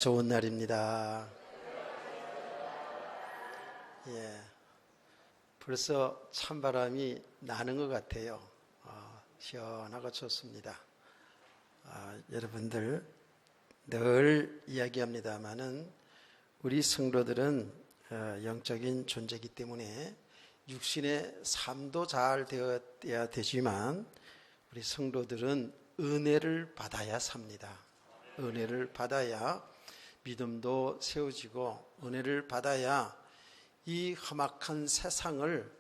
좋은 날입니다. 벌써 찬바람이 나는 것 같아요. 시원하고 좋습니다. 여러분들 늘 이야기합니다마는 우리 성도들은 영적인 존재이기 때문에 육신의 삶도 잘 되어야 되지만 우리 성도들은 은혜를 받아야 삽니다. 은혜를 받아야 믿음도 세워지고 은혜를 받아야 이 험악한 세상을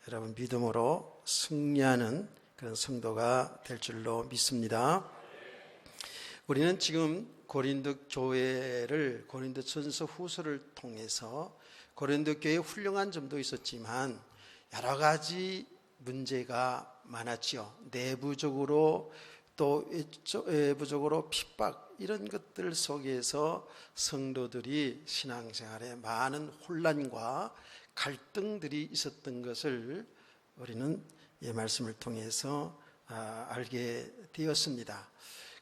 여러분 믿음으로 승리하는 그런 성도가 될 줄로 믿습니다. 우리는 지금 고린도 교회를 고린도전서 후서를 통해서 고린도 교회의 훌륭한 점도 있었지만 여러 가지 문제가 많았지요. 내부적으로 또 외부적으로 핍박 이런 것들 속에서 성도들이 신앙생활에 많은 혼란과 갈등들이 있었던 것을 우리는 이 말씀을 통해서 알게 되었습니다.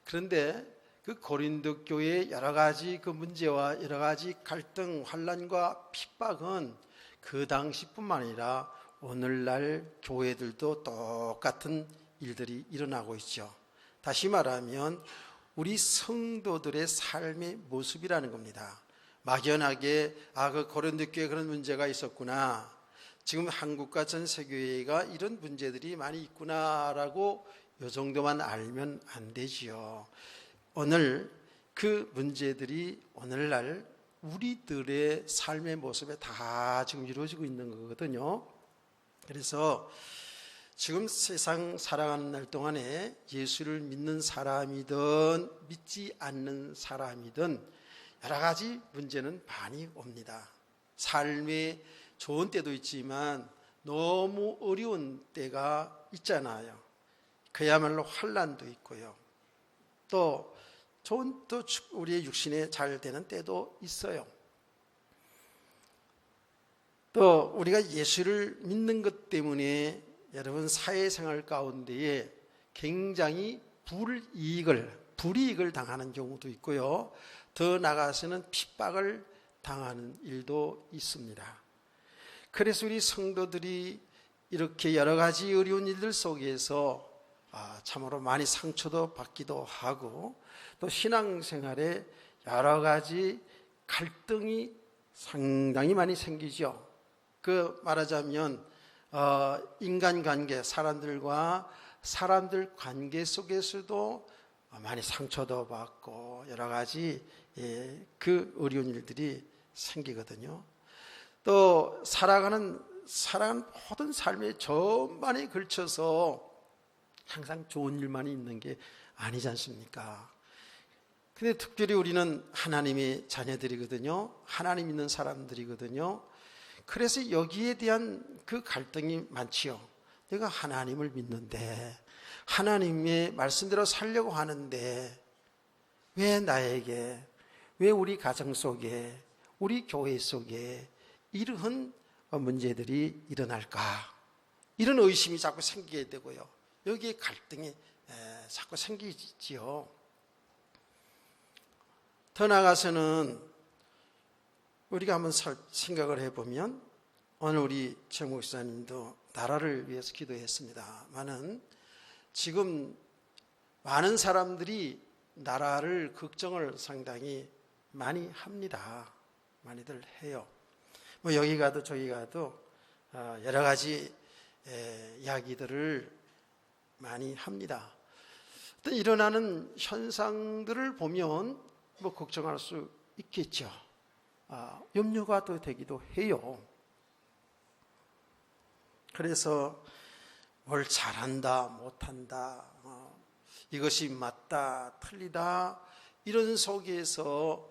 그런데 그 고린도 교회의 여러 가지 그 문제와 여러 가지 갈등, 혼란과 핍박은 그 당시뿐만 아니라 오늘날 교회들도 똑같은 일들이 일어나고 있죠. 다시 말하면 우리 성도들의 삶의 모습이라는 겁니다. 막연하게 그 고린도 교회에 그런 문제가 있었구나, 지금 한국과 전 세계가 이런 문제들이 많이 있구나라고 이 정도만 알면 안 되지요. 오늘 그 문제들이 오늘날 우리들의 삶의 모습에 다 지금 이루어지고 있는 거거든요. 그래서 지금 세상 살아가는 날 동안에 예수를 믿는 사람이든 믿지 않는 사람이든 여러 가지 문제는 많이 옵니다. 삶에 좋은 때도 있지만 너무 어려운 때가 있잖아요. 그야말로 환난도 있고요. 또 우리의 육신에 잘 되는 때도 있어요. 또 우리가 예수를 믿는 것 때문에 여러분 사회생활 가운데에 굉장히 불이익을 당하는 경우도 있고요. 더 나아가서는 핍박을 당하는 일도 있습니다. 그래서 우리 성도들이 이렇게 여러 가지 어려운 일들 속에서 참으로 많이 상처도 받기도 하고 또 신앙생활에 여러 가지 갈등이 상당히 많이 생기죠. 말하자면 인간관계, 사람들과 사람들 관계 속에서도 많이 상처도 받고 여러 가지 그 어려운 일들이 생기거든요. 또 살아가는 모든 삶의 전반에 걸쳐서 항상 좋은 일만 있는 게 아니지 않습니까? 근데 특별히 우리는 하나님의 자녀들이거든요. 하나님 믿는 사람들이거든요. 그래서 여기에 대한 그 갈등이 많지요. 내가 하나님을 믿는데 하나님의 말씀대로 살려고 하는데 왜 나에게, 왜 우리 가정 속에, 우리 교회 속에 이러한 문제들이 일어날까? 이런 의심이 자꾸 생기게 되고요. 여기에 갈등이 자꾸 생기지요. 더 나아가서는 우리가 한번 생각을 해보면 오늘 우리 최 목사님도 나라를 위해서 기도했습니다만은 지금 많은 사람들이 나라를 걱정을 상당히 많이 합니다. 많이들 해요. 여기 가도 저기 가도 여러 가지 이야기들을 많이 합니다. 어떤 일어나는 현상들을 보면 걱정할 수 있겠죠. 염려가 또 되기도 해요. 그래서 뭘 잘한다, 못한다, 이것이 맞다, 틀리다 이런 속에서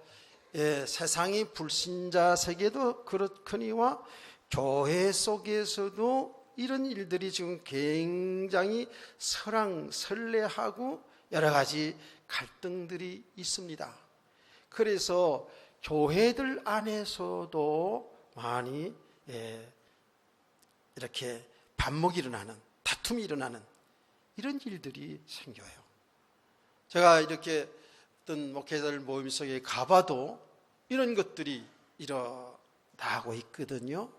세상의 불신자 세계도 그렇거니와 교회 속에서도 이런 일들이 지금 굉장히 설레하고 여러 가지 갈등들이 있습니다. 그래서 교회들 안에서도 많이 이렇게 반목이 일어나는, 다툼이 일어나는 이런 일들이 생겨요. 제가 이렇게 어떤 목회자들 모임 속에 가봐도 이런 것들이 일어나고 있거든요.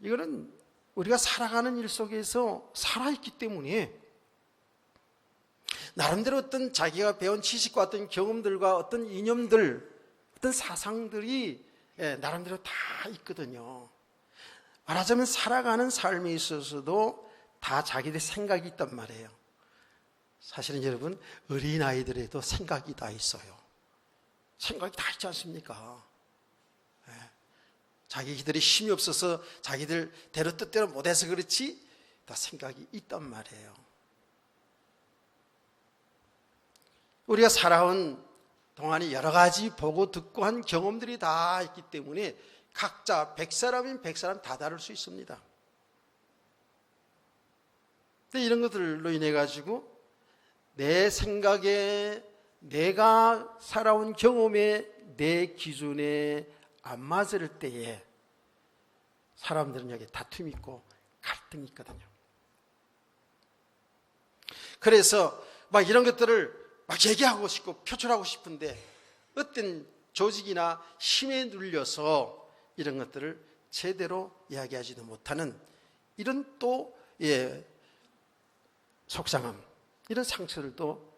이거는 우리가 살아가는 일 속에서 살아있기 때문에 나름대로 어떤 자기가 배운 지식과 어떤 경험들과 어떤 이념들, 어떤 사상들이 나름대로 다 있거든요. 말하자면 살아가는 삶에 있어서도 다 자기들 생각이 있단 말이에요. 사실은 여러분, 어린아이들에도 생각이 다 있어요. 생각이 다 있지 않습니까? 자기들이 힘이 없어서 자기들 대로 뜻대로 못해서 그렇지 다 생각이 있단 말이에요. 우리가 살아온 동안에 여러 가지 보고 듣고 한 경험들이 다 있기 때문에 각자 100사람이면 100사람 다 다를 수 있습니다. 근데 이런 것들로 인해 가지고 내 생각에, 내가 살아온 경험에, 내 기준에 안 맞을 때에 사람들은 여기 다툼이 있고 갈등이 있거든요. 그래서 막 이런 것들을 막 얘기하고 싶고 표출하고 싶은데 어떤 조직이나 힘에 눌려서 이런 것들을 제대로 이야기하지도 못하는 이런 또 속상함, 이런 상처들도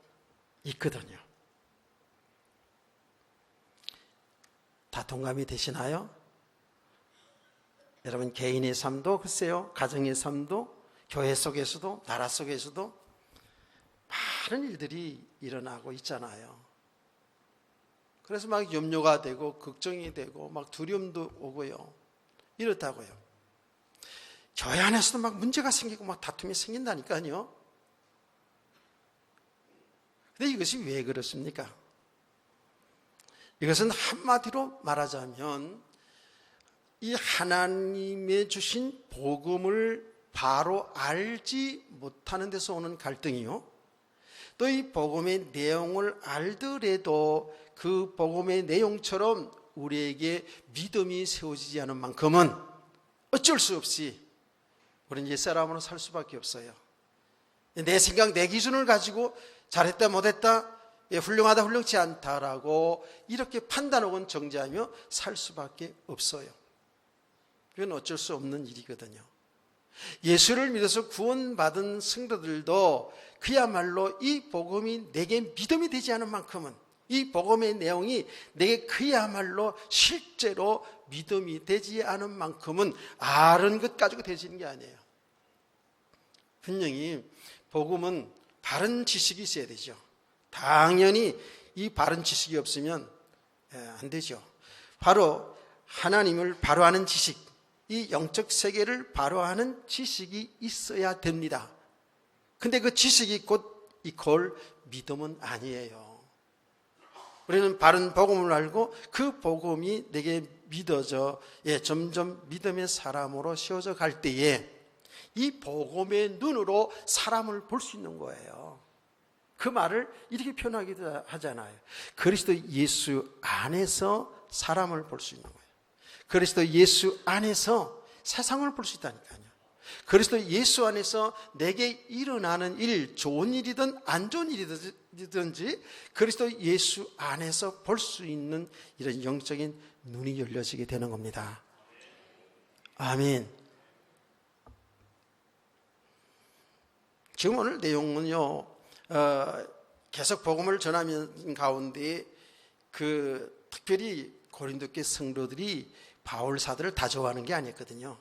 있거든요. 다 동감이 되시나요? 여러분 개인의 삶도 글쎄요, 가정의 삶도, 교회 속에서도, 나라 속에서도 많은 일들이 일어나고 있잖아요. 그래서 막 염려가 되고 걱정이 되고 막 두려움도 오고요. 이렇다고요. 교회 안에서도 막 문제가 생기고 막 다툼이 생긴다니까요. 근데 이것이 왜 그렇습니까? 이것은 한마디로 말하자면 이 하나님의 주신 복음을 바로 알지 못하는 데서 오는 갈등이요, 또 이 복음의 내용을 알더라도 그 복음의 내용처럼 우리에게 믿음이 세워지지 않은 만큼은 어쩔 수 없이 우리는 옛사람으로 살 수밖에 없어요. 내 생각, 내 기준을 가지고 잘했다 못했다, 훌륭하다 훌륭치 않다라고 이렇게 판단 혹은 정죄하며 살 수밖에 없어요. 이건 어쩔 수 없는 일이거든요. 예수를 믿어서 구원받은 성도들도 그야말로 이 복음이 내게 믿음이 되지 않은 만큼은, 이 복음의 내용이 내게 그야말로 실제로 믿음이 되지 않은 만큼은 아는 것 가지고 되지는 게 아니에요. 분명히 복음은 바른 지식이 있어야 되죠. 당연히 이 바른 지식이 없으면 안 되죠. 바로 하나님을 바로 아는 지식, 이 영적 세계를 바로 아는 지식이 있어야 됩니다. 근데 그 지식이 곧 이퀄 믿음은 아니에요. 우리는 바른 복음을 알고 그 복음이 내게 믿어져 점점 믿음의 사람으로 세워져 갈 때에 이 복음의 눈으로 사람을 볼 수 있는 거예요. 그 말을 이렇게 표현하기도 하잖아요. 그리스도 예수 안에서 사람을 볼 수 있는 거예요. 그리스도 예수 안에서 세상을 볼 수 있다니까요. 그리스도 예수 안에서 내게 일어나는 일, 좋은 일이든 안 좋은 일이든지 그리스도 예수 안에서 볼 수 있는 이런 영적인 눈이 열려지게 되는 겁니다. 아멘. 지금 오늘 내용은요, 계속 복음을 전하는 가운데 특별히 고린도교 성도들이 바울 사도를 다 좋아하는 게 아니었거든요.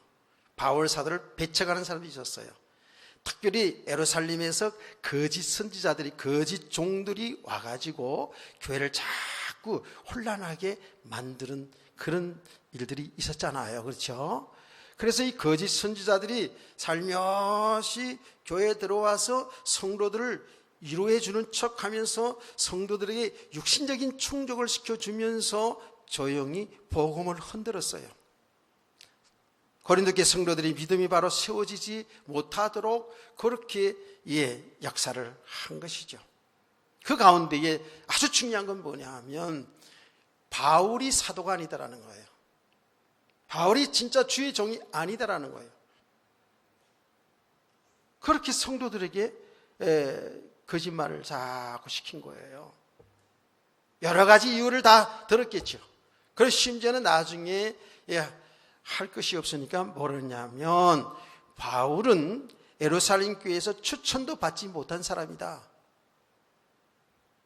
바울 사도를 배척하는 사람들이 있었어요. 특별히 예루살렘에서 거짓 선지자들이, 거짓 종들이 와가지고 교회를 자꾸 혼란하게 만드는 그런 일들이 있었잖아요. 그렇죠? 그래서 이 거짓 선지자들이 살며시 교회에 들어와서 성도들을 위로해 주는 척하면서 성도들에게 육신적인 충족을 시켜주면서 조용히 복음을 흔들었어요. 고린도교 성도들이 믿음이 바로 세워지지 못하도록 그렇게 역사를 한 것이죠. 그 가운데에 아주 중요한 건 뭐냐 하면 바울이 사도가 아니다라는 거예요. 바울이 진짜 주의 종이 아니다라는 거예요. 그렇게 성도들에게 거짓말을 자꾸 시킨 거예요. 여러 가지 이유를 다 들었겠죠. 그래서 심지어는 나중에 할 것이 없으니까 뭐랬냐면, 바울은 예루살렘 교회에서 추천도 받지 못한 사람이다,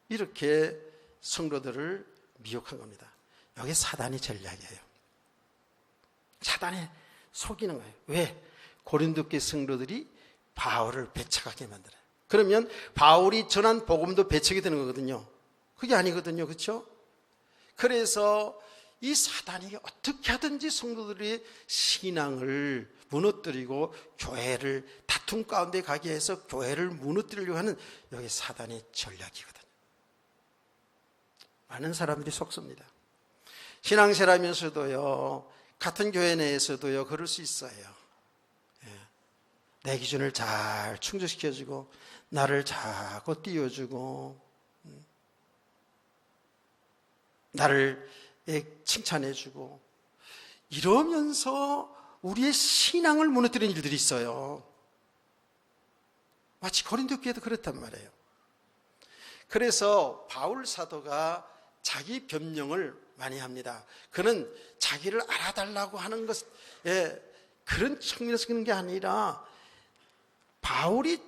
이렇게 성도들을 미혹한 겁니다. 여기 사단의 전략이에요. 사단이 속이는 거예요. 왜? 고린도 교회 성도들이 바울을 배척하게 만들어요. 그러면 바울이 전한 복음도 배척이 되는 거거든요. 그게 아니거든요. 그렇죠? 그래서 이 사단이 어떻게 하든지 성도들의 신앙을 무너뜨리고 교회를 다툼 가운데 가게 해서 교회를 무너뜨리려고 하는, 여기 사단의 전략이거든요. 많은 사람들이 속습니다. 신앙생활하면서도요, 같은 교회 내에서도요, 그럴 수 있어요. 내 기준을 잘 충족시켜주고 나를 자꾸 띄워주고 나를 칭찬해주고 이러면서 우리의 신앙을 무너뜨리는 일들이 있어요. 마치 고린도 교회도 그렇단 말이에요. 그래서 바울 사도가 자기 변명을 많이 합니다. 그는 자기를 알아달라고 하는 것, 그런 측면에서 그런 게 아니라, 바울이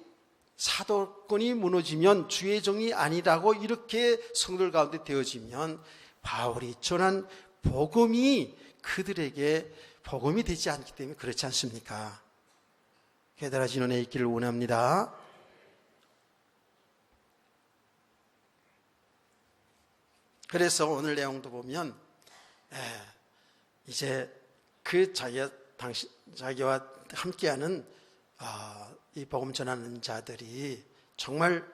사도권이 무너지면 주의 종이 아니라고 이렇게 성도들 가운데 되어지면 바울이 전한 복음이 그들에게 복음이 되지 않기 때문에 그렇지 않습니까? 깨달아진 은혜에 있기를 원합니다. 그래서 오늘 내용도 보면 이제 그 자기와 함께하는 이 복음 전하는 자들이 정말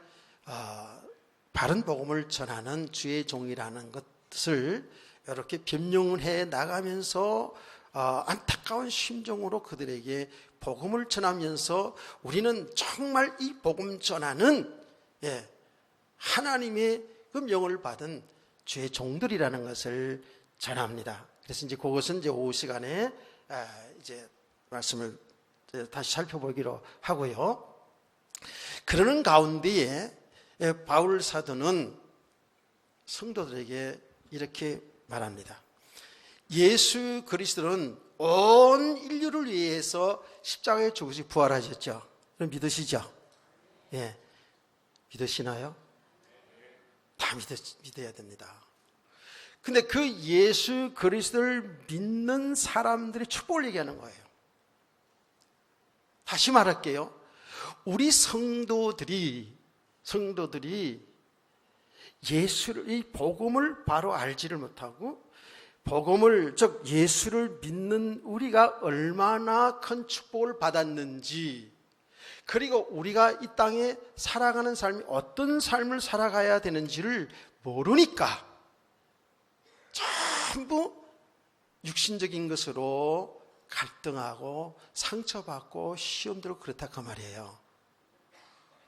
바른 복음을 전하는 주의 종이라는 것을 이렇게 변명을 해 나가면서 안타까운 심정으로 그들에게 복음을 전하면서 우리는 정말 이 복음 전하는 하나님의 그 명을 받은 주의 종들이라는 것을 전합니다. 그래서 이제 그것은 이제 오후 시간에 이제 말씀을 다시 살펴보기로 하고요. 그러는 가운데에 바울 사도는 성도들에게 이렇게 말합니다. 예수 그리스도는 온 인류를 위해서 십자가에 죽으시 부활하셨죠. 그럼 믿으시죠? 예, 믿으시나요? 다 믿어야 됩니다. 근데 그 예수 그리스도를 믿는 사람들의 축복을 얘기하는 거예요. 다시 말할게요. 우리 성도들이 예수를, 이 복음을 바로 알지를 못하고 복음을, 즉 예수를 믿는 우리가 얼마나 큰 축복을 받았는지, 그리고 우리가 이 땅에 살아가는 삶이 어떤 삶을 살아가야 되는지를 모르니까 전부 육신적인 것으로 갈등하고 상처받고 시험 들고 그렇다 그 말이에요.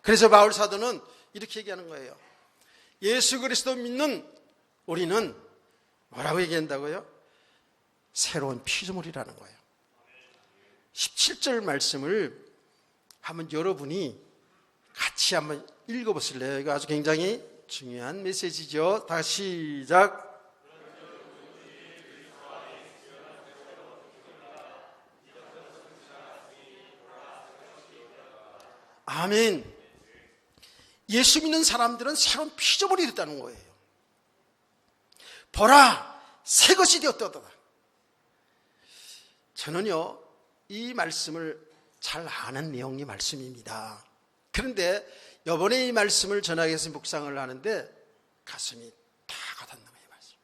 그래서 바울 사도는 이렇게 얘기하는 거예요. 예수 그리스도 믿는 우리는 뭐라고 얘기한다고요? 새로운 피조물이라는 거예요. 17절 말씀을 한번 여러분이 같이 한번 읽어보실래요? 이거 아주 굉장히 중요한 메시지죠. 다시 시작. 아멘. 예수 믿는 사람들은 새로운 피조물이 됐다는 거예요. 보라, 새 것이 되었도다. 저는요, 이 말씀을 잘 아는 내용의 말씀입니다. 그런데 이번에 이 말씀을 전하기 위해서 묵상을 하는데 가슴이 다 가닿는 거예요. 말씀.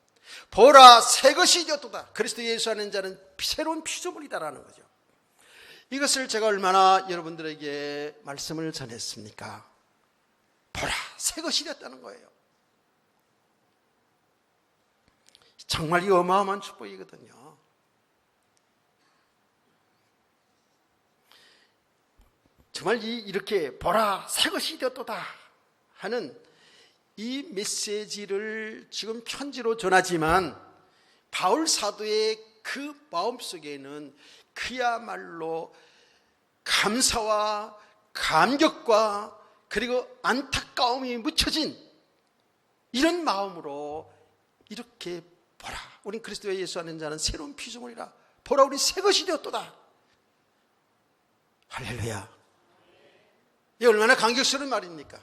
보라, 새 것이 되었도다. 그리스도 예수 하는 자는 새로운 피조물이다라는 거죠. 이것을 제가 얼마나 여러분들에게 말씀을 전했습니까? 보라, 새 것이 되었다는 거예요. 정말 이 어마어마한 축복이거든요. 정말 이렇게 보라, 새 것이 되었도다 하는 이 메시지를 지금 편지로 전하지만 바울 사도의 그 마음속에는 그야말로 감사와 감격과 그리고 안타까움이 묻혀진 이런 마음으로 이렇게 보라, 우린 그리스도에 예수 안에 있는 자는 새로운 피조물이라. 보라, 우리 새 것이 되었도다. 할렐루야. 이게 얼마나 감격스러운 말입니까?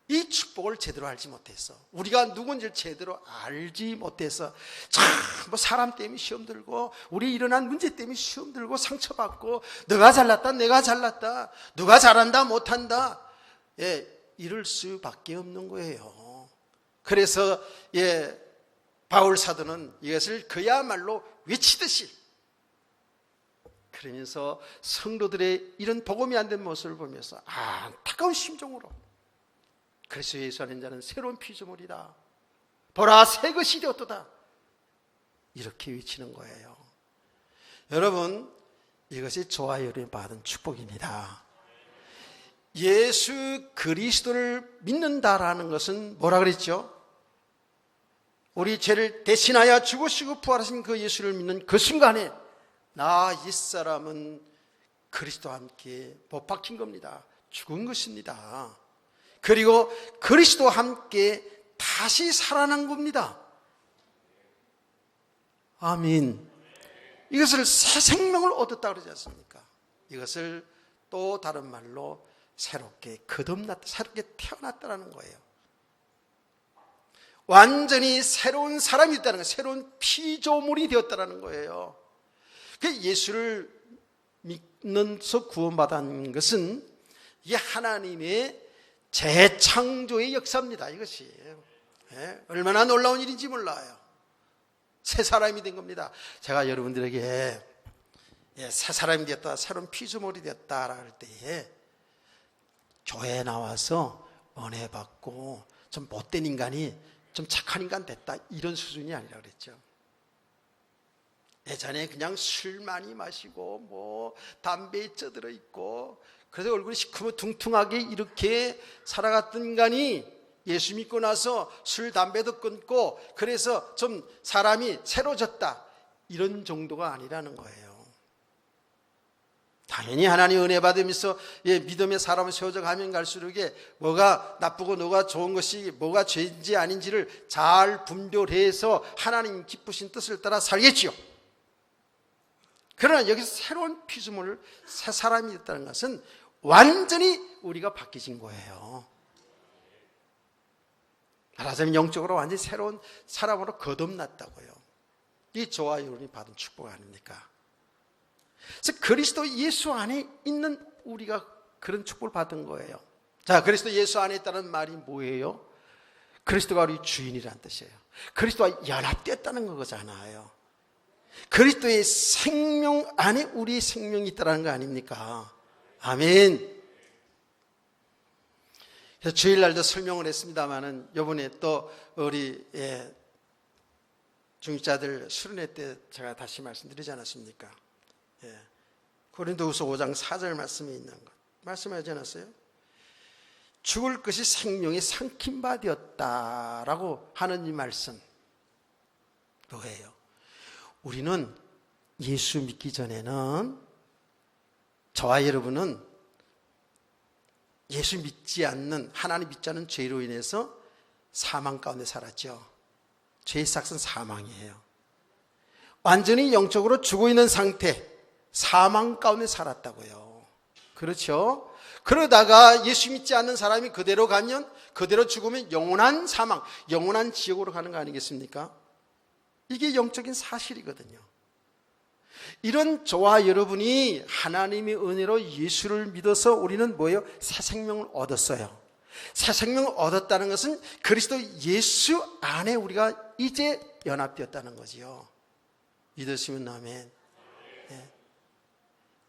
이 축복을 제대로 알지 못해서, 우리가 누군지를 제대로 알지 못해서 뭐 사람 때문에 시험 들고, 우리 일어난 문제 때문에 시험 들고 상처받고, 너가 잘났다 내가 잘났다, 누가 잘한다 못한다, 이럴 수밖에 없는 거예요. 그래서 바울 사도는 이것을 그야말로 외치듯이, 그러면서 성도들의 이런 복음이 안 된 모습을 보면서 안타까운 심정으로 그리스도 예수 안에 있는 자는 새로운 피조물이다. 보라, 새 것이 되었도다. 이렇게 외치는 거예요. 여러분, 이것이 저와 여러분이 받은 축복입니다. 예수 그리스도를 믿는다라는 것은 뭐라 그랬죠? 우리 죄를 대신하여 죽으시고 부활하신 그 예수를 믿는 그 순간에 나 이 사람은 그리스도와 함께 못 박힌 겁니다. 죽은 것입니다. 그리고 그리스도와 함께 다시 살아난 겁니다. 아멘. 이것을 새 생명을 얻었다 그러지 않습니까? 이것을 또 다른 말로 새롭게 거듭났다, 새롭게 태어났다라는 거예요. 완전히 새로운 사람이 됐다는 거예요. 새로운 피조물이 되었다는 거예요. 예수를 믿는서 구원받은 것은 이게 하나님의 재창조의 역사입니다. 이것이 얼마나 놀라운 일인지 몰라요. 새 사람이 된 겁니다. 제가 여러분들에게 새 사람이 되었다, 새로운 피조물이 되었다 할 때에 교회에 나와서 은혜 받고 좀 못된 인간이 좀 착한 인간 됐다, 이런 수준이 아니라 그랬죠. 예전에 그냥 술 많이 마시고 뭐 담배에 쪄들어 있고, 그래서 얼굴이 시커멓-둥퉁하게 이렇게 살아갔던 인간이 예수 믿고 나서 술 담배도 끊고, 그래서 좀 사람이 새로졌다, 이런 정도가 아니라는 거예요. 당연히 하나님 은혜 받으면서 믿음의 사람을 세워져 가면 갈수록 뭐가 나쁘고 뭐가 좋은 것이 뭐가 죄인지 아닌지를 잘 분별해서 하나님 기쁘신 뜻을 따라 살겠지요. 그러나 여기서 새로운 피조물, 새 사람이 됐다는 것은 완전히 우리가 바뀌어진 거예요. 말하자면 영적으로 완전히 새로운 사람으로 거듭났다고요. 이 저와 여러분이 받은 축복 아닙니까? 그래서 그리스도 예수 안에 있는 우리가 그런 축복을 받은 거예요. 자, 그리스도 예수 안에 있다는 말이 뭐예요? 그리스도가 우리 주인이라는 뜻이에요. 그리스도와 연합되었다는 거잖아요. 그리스도의 생명 안에 우리의 생명이 있다는 거 아닙니까? 아멘. 그래서 주일날도 설명을 했습니다마는 이번에 또 우리 중직자들 수련회 때 제가 다시 말씀드리지 않았습니까? 고린도후서 5장 4절 말씀에 있는 것 말씀하지 않았어요? 죽을 것이 생명의 삼킴바 되었다라고 하는 이 말씀 뭐예요? 우리는 예수 믿기 전에는, 저와 여러분은 예수 믿지 않는, 하나님 믿지 않는 죄로 인해서 사망 가운데 살았죠. 죄의 삭은 사망이에요. 완전히 영적으로 죽어 있는 상태, 사망 가운데 살았다고요. 그렇죠? 그러다가 예수 믿지 않는 사람이 그대로 가면, 그대로 죽으면 영원한 사망, 영원한 지옥으로 가는 거 아니겠습니까? 이게 영적인 사실이거든요. 이런 저와 여러분이 하나님의 은혜로 예수를 믿어서 우리는 뭐예요? 새 생명을 얻었어요. 새 생명을 얻었다는 것은 그리스도 예수 안에 우리가 이제 연합되었다는 거지요. 믿으시면 아멘.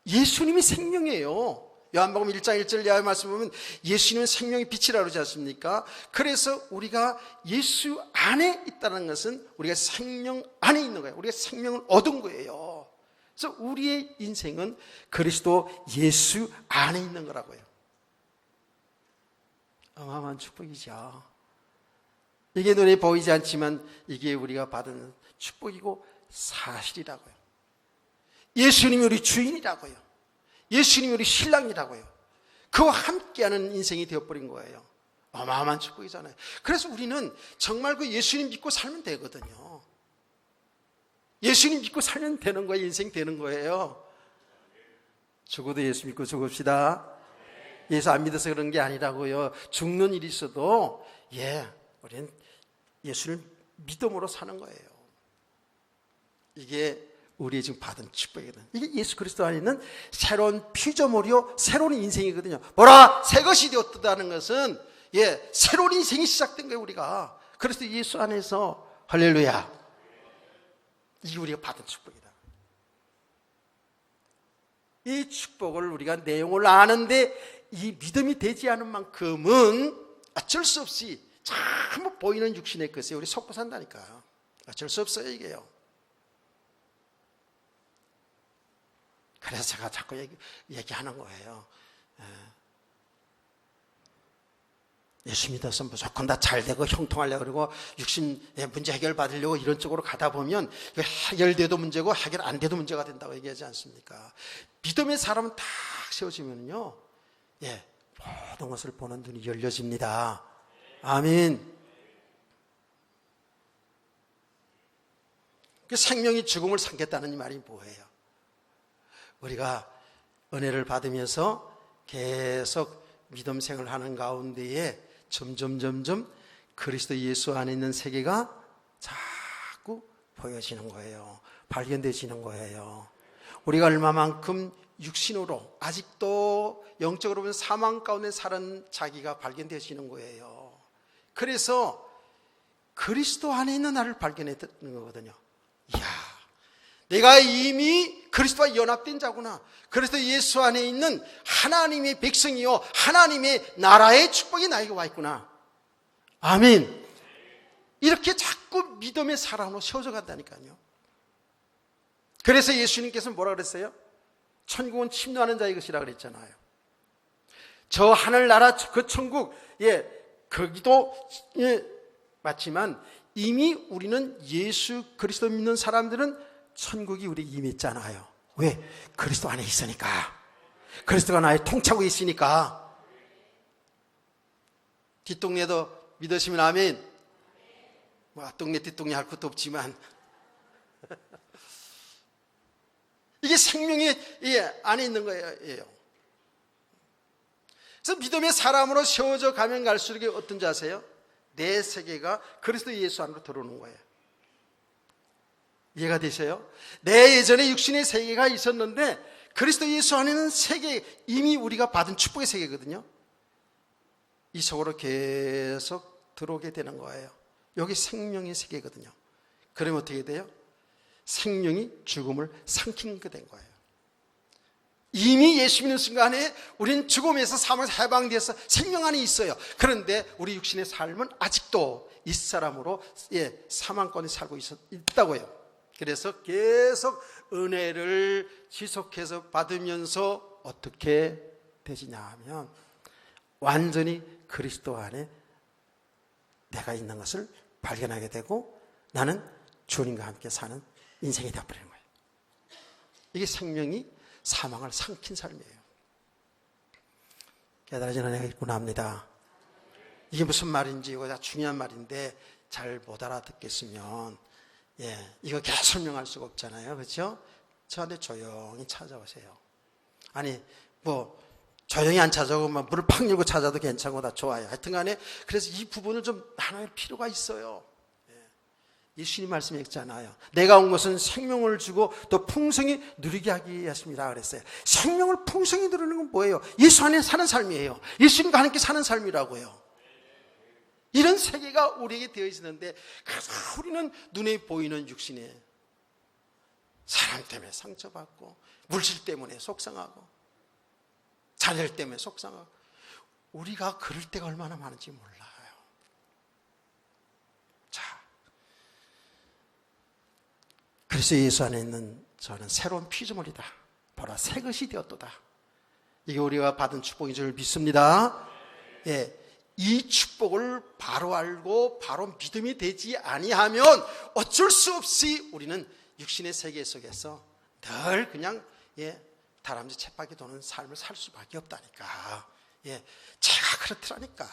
예수님이 생명이에요. 요한복음 1장 1절 이하의 말씀 보면 예수님은 생명의 빛이라고 그러지 않습니까? 그래서 우리가 예수 안에 있다는 것은 우리가 생명 안에 있는 거예요. 우리가 생명을 얻은 거예요. 그래서 우리의 인생은 그리스도 예수 안에 있는 거라고요. 어마어마한 축복이죠. 이게 눈에 보이지 않지만 이게 우리가 받은 축복이고 사실이라고요. 예수님이 우리 주인이라고요. 예수님이 우리 신랑이라고요. 그와 함께하는 인생이 되어버린 거예요. 어마어마한 축복이잖아요. 그래서 우리는 정말 그 예수님 믿고 살면 되거든요. 예수님 믿고 살면 되는 거예요. 인생 되는 거예요. 죽어도 예수 믿고 죽읍시다. 예수 안 믿어서 그런 게 아니라고요. 죽는 일이 있어도 우리는 예수를 믿음으로 사는 거예요. 이게 우리의 지금 받은 축복이거든요. 이게 예수 그리스도 안에 있는 새로운 피조물이요, 새로운 인생이거든요. 보라, 새 것이 되었다는 것은 새로운 인생이 시작된 거예요. 우리가 그래서 예수 안에서 할렐루야. 이게 우리가 받은 축복이다. 이 축복을 우리가 내용을 아는데 이 믿음이 되지 않은 만큼은 어쩔 수 없이 전부 보이는 육신의 것에 우리 속고 산다니까요. 어쩔 수 없어요, 이게요. 그래서 제가 자꾸 얘기하는 거예요. 예수 믿어서 무조건 다 잘되고 형통하려고 그러고 육신의 문제 해결 받으려고 이런 쪽으로 가다 보면 해결돼도 문제고 해결 안 돼도 문제가 된다고 얘기하지 않습니까? 믿음의 사람은 딱 세워지면요, 모든 것을 보는 눈이 열려집니다. 아멘. 그 생명이 죽음을 삼겠다는 이 말이 뭐예요? 우리가 은혜를 받으면서 계속 믿음 생활을 하는 가운데에 점점 그리스도 예수 안에 있는 세계가 자꾸 보여지는 거예요. 발견되지는 거예요. 우리가 얼마만큼 육신으로 아직도 영적으로 보면 사망 가운데 사는 자기가 발견되지는 거예요. 그래서 그리스도 안에 있는 나를 발견했는 거거든요. 이야, 내가 이미 그리스도와 연합된 자구나. 그래서 예수 안에 있는 하나님의 백성이요, 하나님의 나라의 축복이 나에게 와 있구나. 아멘. 이렇게 자꾸 믿음의 사람으로 세워져 간다니까요. 그래서 예수님께서 뭐라 그랬어요? 천국은 침노하는 자의 것이라 그랬잖아요. 저 하늘나라 그 천국, 거기도 맞지만 이미 우리는 예수 그리스도 믿는 사람들은 천국이 우리에게 이미 있잖아요. 왜? 그리스도 안에 있으니까. 그리스도가 나의 통차고 있으니까. 뒷동네도 믿으시면 아멘. 앞동네 뒷동네 할 것도 없지만 이게 생명이 안에 있는 거예요. 그래서 믿음의 사람으로 세워져 가면 갈수록 어떤 자세요? 내 세계가 그리스도 예수 안으로 들어오는 거예요. 이해가 되세요? 내 예전에 육신의 세계가 있었는데 그리스도 예수 안에는 세계, 이미 우리가 받은 축복의 세계거든요. 이 속으로 계속 들어오게 되는 거예요. 여기 생명의 세계거든요. 그러면 어떻게 돼요? 생명이 죽음을 삼키게 된 거예요. 이미 예수 믿는 순간에 우리는 죽음에서 사망에서 해방돼서 생명 안에 있어요. 그런데 우리 육신의 삶은 아직도 이 사람으로 사망권에 살고 있다고요. 그래서 계속 은혜를 지속해서 받으면서 어떻게 되지냐 하면 완전히 그리스도 안에 내가 있는 것을 발견하게 되고 나는 주님과 함께 사는 인생이 되어버리는 거예요. 이게 생명이 사망을 삼킨 삶이에요. 깨달아진 은혜가 있구나 합니다. 이게 무슨 말인지 이거 다 중요한 말인데 잘 못 알아듣겠으면 이거 계속 설명할 수가 없잖아요. 그렇죠? 저한테 조용히 찾아오세요. 아니 조용히 안 찾아오면 물을 팍 열고 찾아도 괜찮고 다 좋아요. 하여튼 간에 그래서 이 부분을 좀 하나의 필요가 있어요. 예수님 말씀했잖아요. 내가 온 것은 생명을 주고 또 풍성히 누리게 하기 위해서입니다 그랬어요. 생명을 풍성히 누리는 건 뭐예요? 예수 안에 사는 삶이에요. 예수님과 함께 사는 삶이라고요. 이런 세계가 우리에게 되어 있는데 그래서 우리는 눈에 보이는 육신에 사람 때문에 상처받고 물질 때문에 속상하고 자녀 때문에 속상하고 우리가 그럴 때가 얼마나 많은지 몰라요. 자, 그래서 예수 안에 있는 저는 새로운 피조물이다. 보라 새 것이 되었도다. 이게 우리가 받은 축복인 줄 믿습니다. 이 축복을 바로 알고 바로 믿음이 되지 아니하면 어쩔 수 없이 우리는 육신의 세계 속에서 늘 그냥 다람쥐 쳇바퀴 도는 삶을 살 수밖에 없다니까. 예, 제가 그렇더라니까.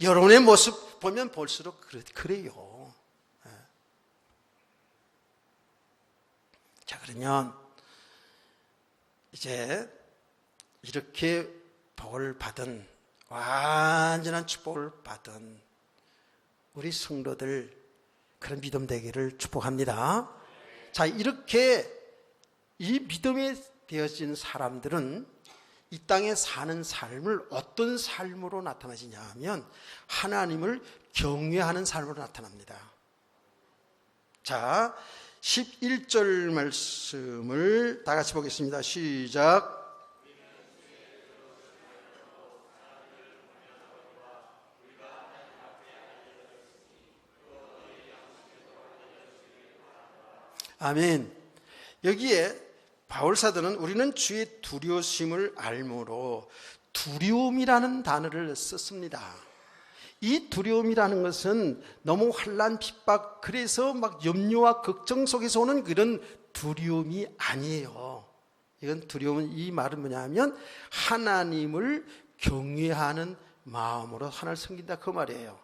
여러분의 모습 보면 볼수록 그래요. 예. 자, 그러면 이제 이렇게 복을 받은, 완전한 축복을 받은 우리 성도들, 그런 믿음 되기를 축복합니다. 자, 이렇게 이 믿음에 되어진 사람들은 이 땅에 사는 삶을 어떤 삶으로 나타나시냐 하면 하나님을 경외하는 삶으로 나타납니다. 자, 11절 말씀을 다 같이 보겠습니다. 시작. 아멘. 여기에 바울사도는 우리는 주의 두려우심을 알므로 두려움이라는 단어를 썼습니다. 이 두려움이라는 것은 너무 환난, 핍박, 그래서 막 염려와 걱정 속에서 오는 그런 두려움이 아니에요. 이건 두려움은, 이 말은 뭐냐면 하나님을 경외하는 마음으로 하나님을 섬긴다, 그 말이에요.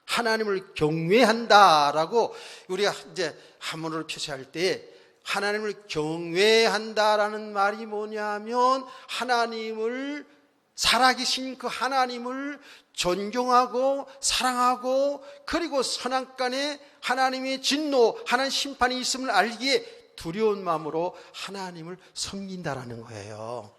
하나님을 경외한다라고 우리가 이제 한문으로 표시할 때 하나님을 경외한다라는 말이 뭐냐면 하나님을, 살아계신 그 하나님을 존경하고 사랑하고, 그리고 선악간에 하나님의 진노, 하나님 심판이 있음을 알기에 두려운 마음으로 하나님을 섬긴다라는 거예요.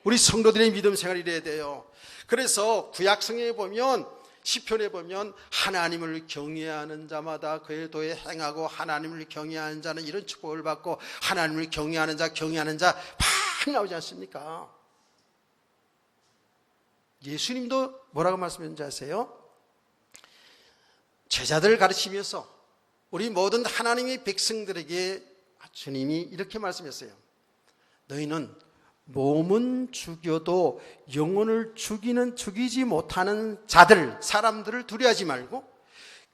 우리 성도들의 믿음 생활이 이래야 돼요. 그래서 구약성경에 보면, 시편에 보면 하나님을 경외하는 자마다 그의 도에 행하고 하나님을 경외하는 자는 이런 축복을 받고, 하나님을 경외하는 자 많이 나오지 않습니까? 예수님도 뭐라고 말씀했는지 아세요? 제자들을 가르치면서 우리 모든 하나님의 백성들에게 주님이 이렇게 말씀했어요. 너희는 몸은 죽여도 영혼을 죽이지 못하는 자들, 사람들을 두려워하지 말고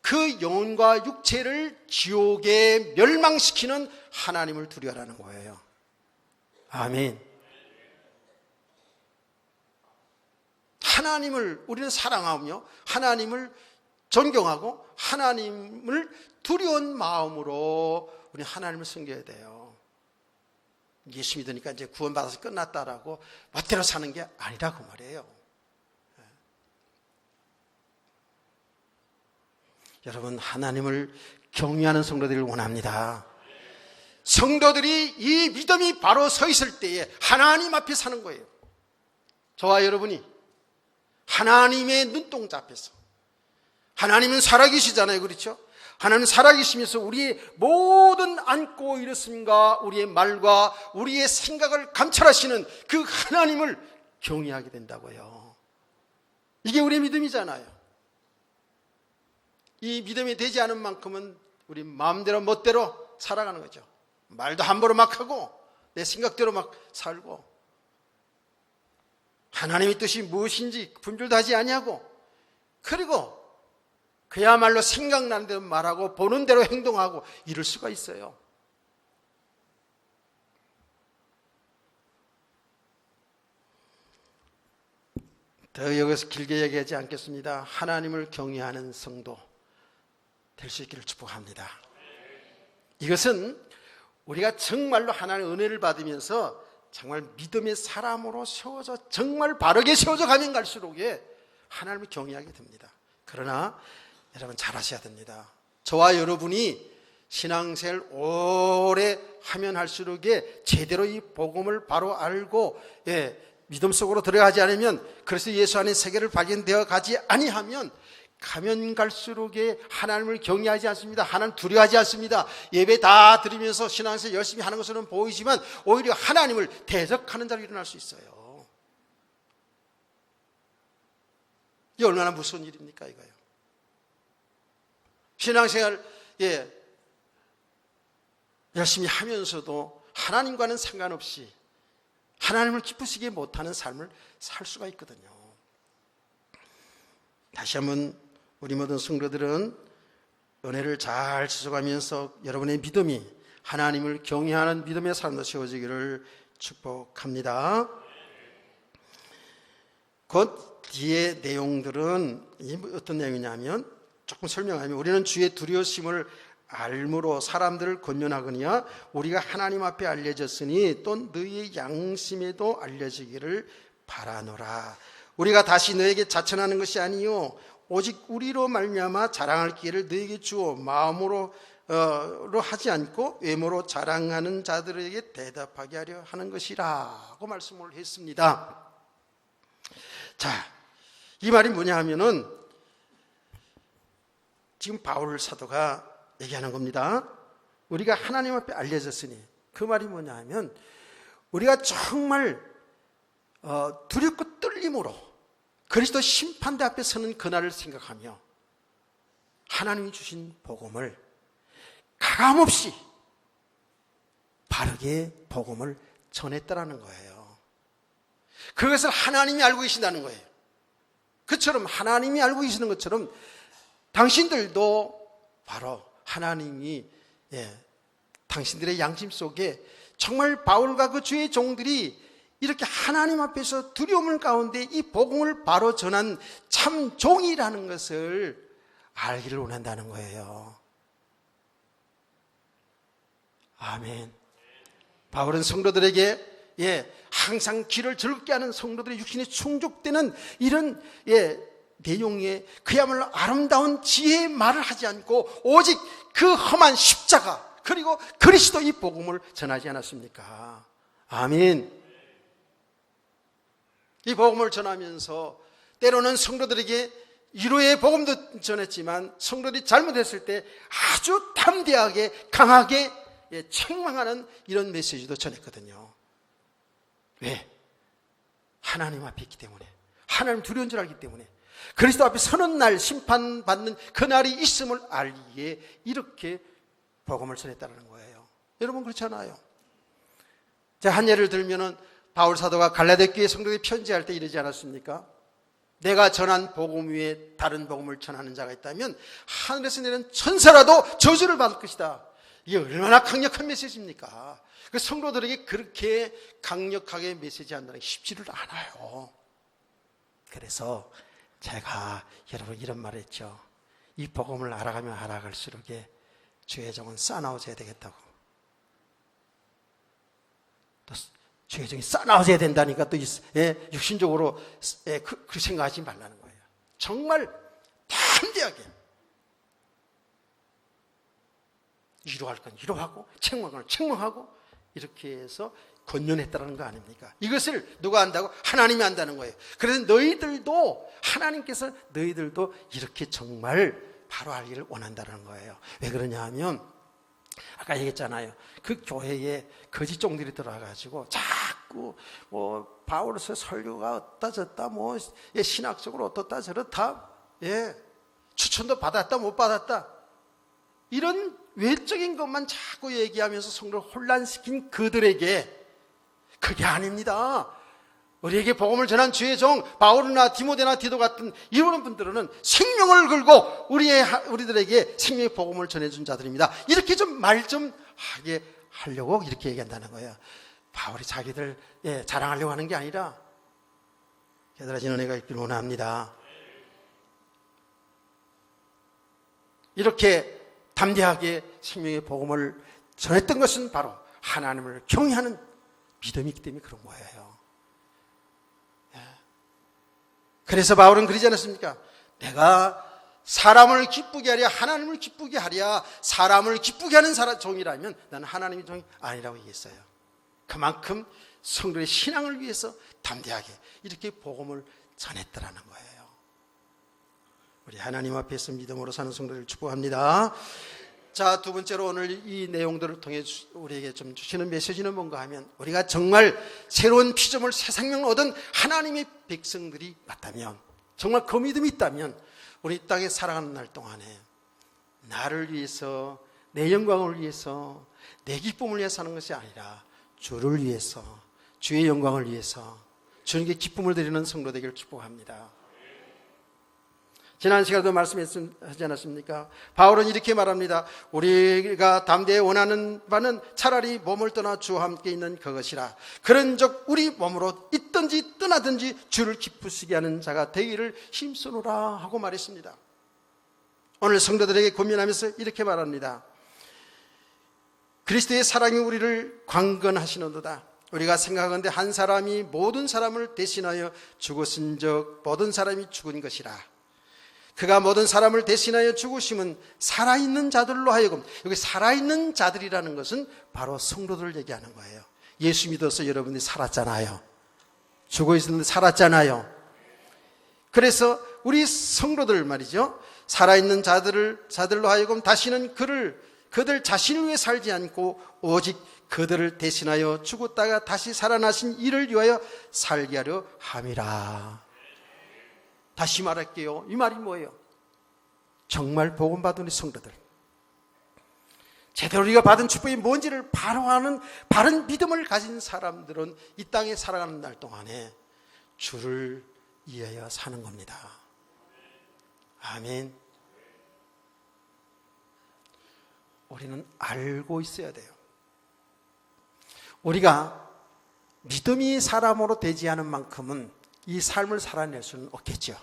그 영혼과 육체를 지옥에 멸망시키는 하나님을 두려워하라는 거예요. 아멘. 하나님을 우리는 사랑하며 하나님을 존경하고 하나님을 두려운 마음으로 우리 하나님을 섬겨야 돼요. 예수 믿으니까 이제 구원받아서 끝났다라고 멋대로 사는 게 아니라고 말이에요. 여러분, 하나님을 경외하는 성도들을 원합니다. 성도들이 이 믿음이 바로 서 있을 때에 하나님 앞에 사는 거예요. 저와 여러분이 하나님의 눈동자 앞에서, 하나님은 살아계시잖아요, 그렇죠? 하나님 살아계시면서 우리의 모든 안고 일었음과 우리의 말과 우리의 생각을 감찰하시는 그 하나님을 경외하게 된다고요. 이게 우리의 믿음이잖아요. 이 믿음이 되지 않은 만큼은 우리 마음대로 멋대로 살아가는 거죠. 말도 함부로 막 하고 내 생각대로 막 살고, 하나님의 뜻이 무엇인지 분별도 하지 아니하고, 그리고 그야말로 생각나는 대로 말하고 보는 대로 행동하고 이럴 수가 있어요. 더 여기서 길게 얘기하지 않겠습니다. 하나님을 경외하는 성도 될 수 있기를 축복합니다. 이것은 우리가 정말로 하나님의 은혜를 받으면서 정말 믿음의 사람으로 세워져, 정말 바르게 세워져 가면 갈수록 하나님을 경외하게 됩니다. 그러나 여러분 잘 하셔야 됩니다. 저와 여러분이 신앙생활 오래 하면 할수록 제대로 이 복음을 바로 알고 믿음 속으로 들어가지 않으면, 그래서 예수 안에 세계를 발견되어 가지 아니하면 가면 갈수록 하나님을 경외하지 않습니다. 하나님 두려워하지 않습니다. 예배 다 드리면서 신앙생활 열심히 하는 것으로는 보이지만 오히려 하나님을 대적하는 자로 일어날 수 있어요. 이게 얼마나 무서운 일입니까, 이거요. 신앙생활 열심히 하면서도 하나님과는 상관없이 하나님을 기쁘시게 못하는 삶을 살 수가 있거든요. 다시 한번 우리 모든 성도들은 은혜를 잘 지속하면서 여러분의 믿음이 하나님을 경외하는 믿음의 삶으로 세워지기를 축복합니다. 그 뒤에 내용들은 어떤 내용이냐면, 조금 설명하면, 우리는 주의 두려우심을 알므로 사람들을 권면하거니와 우리가 하나님 앞에 알려졌으니 또 너희의 양심에도 알려지기를 바라노라. 우리가 다시 너에게 자천하는 것이 아니요 오직 우리로 말미암아 자랑할 기회를 너에게 주어 마음으로 하지 않고 외모로 자랑하는 자들에게 대답하게 하려 하는 것이라고 말씀을 했습니다. 자, 이 말이 뭐냐 하면은 지금 바울 사도가 얘기하는 겁니다. 우리가 하나님 앞에 알려졌으니, 그 말이 뭐냐 하면 우리가 정말 두렵고 떨림으로 그리스도 심판대 앞에 서는 그날을 생각하며 하나님이 주신 복음을 가감없이 바르게 복음을 전했다라는 거예요. 그것을 하나님이 알고 계신다는 거예요. 그처럼 하나님이 알고 계시는 것처럼 당신들도 바로 하나님이 당신들의 양심 속에 정말 바울과 그 주의 종들이 이렇게 하나님 앞에서 두려움 가운데 이 복음을 바로 전한 참 종이라는 것을 알기를 원한다는 거예요. 아멘. 바울은 성도들에게 항상 귀를 즐겁게 하는 성도들의 육신이 충족되는 이런 내용에 그야말로 아름다운 지혜의 말을 하지 않고 오직 그 험한 십자가 그리고 그리스도 이 복음을 전하지 않았습니까? 아멘. 이 복음을 전하면서 때로는 성도들에게 위로의 복음도 전했지만 성도들이 잘못했을 때 아주 담대하게 강하게 책망하는 이런 메시지도 전했거든요. 왜? 하나님 앞에 있기 때문에, 하나님 두려운 줄 알기 때문에, 그리스도 앞에 서는 날, 심판받는 그날이 있음을 알기에 이렇게 복음을 전했다는 거예요. 여러분 그렇잖아요. 자, 한 예를 들면은 바울 사도가 갈라디아 교회 성도들이 편지할 때 이러지 않았습니까? 내가 전한 복음 위에 다른 복음을 전하는 자가 있다면 하늘에서 내린 천사라도 저주를 받을 것이다. 이게 얼마나 강력한 메시지입니까? 그 성도들에게 그렇게 강력하게 메시지한다는 게 쉽지를 않아요. 그래서 제가 여러분 이런 말을 했죠. 이 복음을 알아가면 알아갈수록 주의 종은 싸나워져야 되겠다고. 또 주의 종이 싸나워져야 된다니까 또 육신적으로 그 생각하지 말라는 거예요. 정말 담대하게 위로할 건 위로하고 책망할 건 책망하고 이렇게 해서 권면했다는 거 아닙니까? 이것을 누가 안다고? 하나님이 안다는 거예요. 그래서 너희들도 하나님께서 너희들도 이렇게 정말 바로 알기를 원한다는 거예요. 왜 그러냐 하면 아까 얘기했잖아요. 그 교회에 거짓 종들이 들어와가지고 자꾸 바울서 설교가 어따 저따 신학적으로 어떻다 저렇다 추천도 받았다 못 받았다 이런 외적인 것만 자꾸 얘기하면서 성도를 혼란시킨 그들에게 그게 아닙니다. 우리에게 복음을 전한 주의 종 바울이나 디모데나 디도 같은 이런 분들은 생명을 걸고 우리들에게 생명의 복음을 전해준 자들입니다. 이렇게 좀 말 좀 하게 하려고 이렇게 얘기한다는 거예요. 바울이 자기들 자랑하려고 하는 게 아니라 얘들아 진은혜가 있기를 원합니다. 이렇게 담대하게 생명의 복음을 전했던 것은 바로 하나님을 경외하는 믿음이 있기 때문에 그런 거예요. 그래서 바울은 그러지 않았습니까? 내가 사람을 기쁘게 하랴 하나님을 기쁘게 하랴 사람을 기쁘게 하는 종이라면 나는 하나님의 종이 아니라고 얘기했어요. 그만큼 성도의 신앙을 위해서 담대하게 이렇게 복음을 전했더라는 거예요. 우리 하나님 앞에서 믿음으로 사는 성도들을 축복합니다. 자, 두 번째로 오늘 이 내용들을 통해 우리에게 좀 주시는 메시지는 뭔가 하면 우리가 정말 새로운 피조물 새 생명을 얻은 하나님의 백성들이 맞다면 정말 그 믿음이 있다면 우리 이 땅에 살아가는 날 동안에 나를 위해서 내 영광을 위해서 내 기쁨을 위해서 사는 것이 아니라 주를 위해서 주의 영광을 위해서 주님께 기쁨을 드리는 성도 되기를 축복합니다. 지난 시간에도 말씀하지 않았습니까? 바울은 이렇게 말합니다. 우리가 담대히 원하는 바는 차라리 몸을 떠나 주와 함께 있는 그것이라. 그런즉 우리 몸으로 있든지 떠나든지 주를 기쁘시게 하는 자가 되기를 힘쓰노라 하고 말했습니다. 오늘 성도들에게 고민하면서 이렇게 말합니다. 그리스도의 사랑이 우리를 강건하시는도다. 우리가 생각하건대 한 사람이 모든 사람을 대신하여 죽었은즉 모든 사람이 죽은 것이라. 그가 모든 사람을 대신하여 죽으심은 살아있는 자들로 하여금, 여기 살아있는 자들이라는 것은 바로 성도들을 얘기하는 거예요. 예수 믿어서 여러분이 살았잖아요. 죽어 있었는데 살았잖아요. 그래서 우리 성도들 말이죠, 살아있는 자들로 하여금 다시는 그들 자신을 위해 살지 않고 오직 그들을 대신하여 죽었다가 다시 살아나신 이를 위하여 살게 하려 함이라. 다시 말할게요. 이 말이 뭐예요? 정말 복음받은 우리 성도들, 제대로 우리가 받은 축복이 뭔지를 바로 아는 바른 믿음을 가진 사람들은 이 땅에 살아가는 날 동안에 주를 위하여 사는 겁니다. 아멘. 우리는 알고 있어야 돼요. 우리가 믿음이 사람으로 되지 않은 만큼은 이 삶을 살아낼 수는 없겠죠.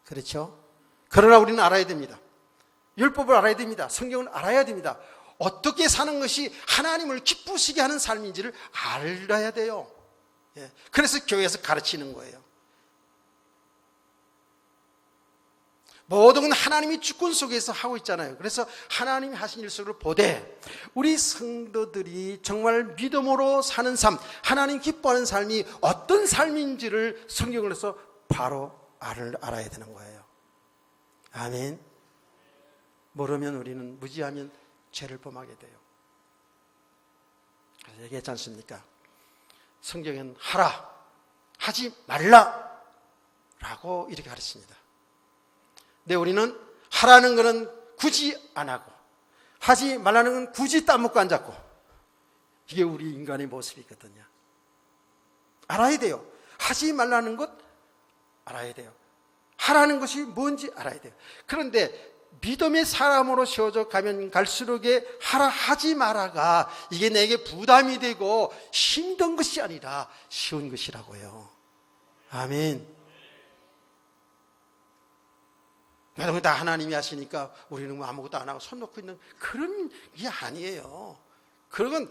그렇죠? 그러나 우리는 알아야 됩니다. 율법을 알아야 됩니다. 성경을 알아야 됩니다. 어떻게 사는 것이 하나님을 기쁘시게 하는 삶인지를 알아야 돼요. 그래서 교회에서 가르치는 거예요. 모든 건 하나님이 주권 속에서 하고 있잖아요. 그래서 하나님이 하신 일들을 보되 우리 성도들이 정말 믿음으로 사는 삶, 하나님 기뻐하는 삶이 어떤 삶인지를 성경에서 바로 알아야 되는 거예요. 아멘. 모르면 우리는 무지하면 죄를 범하게 돼요. 그래서 얘기했지 않습니까? 성경엔 하라, 하지 말라 라고 이렇게 가르칩니다. 근데 우리는 하라는 것은 굳이 안 하고 하지 말라는 건 굳이 따먹고 안 잡고, 이게 우리 인간의 모습이거든요. 알아야 돼요. 하지 말라는 것 알아야 돼요. 하라는 것이 뭔지 알아야 돼요. 그런데 믿음의 사람으로 세워져 가면 갈수록에 하라 하지 마라가 이게 내게 부담이 되고 힘든 것이 아니라 쉬운 것이라고요. 아멘. 그래도 다 하나님이 하시니까 우리는 뭐 아무것도 안 하고 손 놓고 있는 그런 게 아니에요. 그건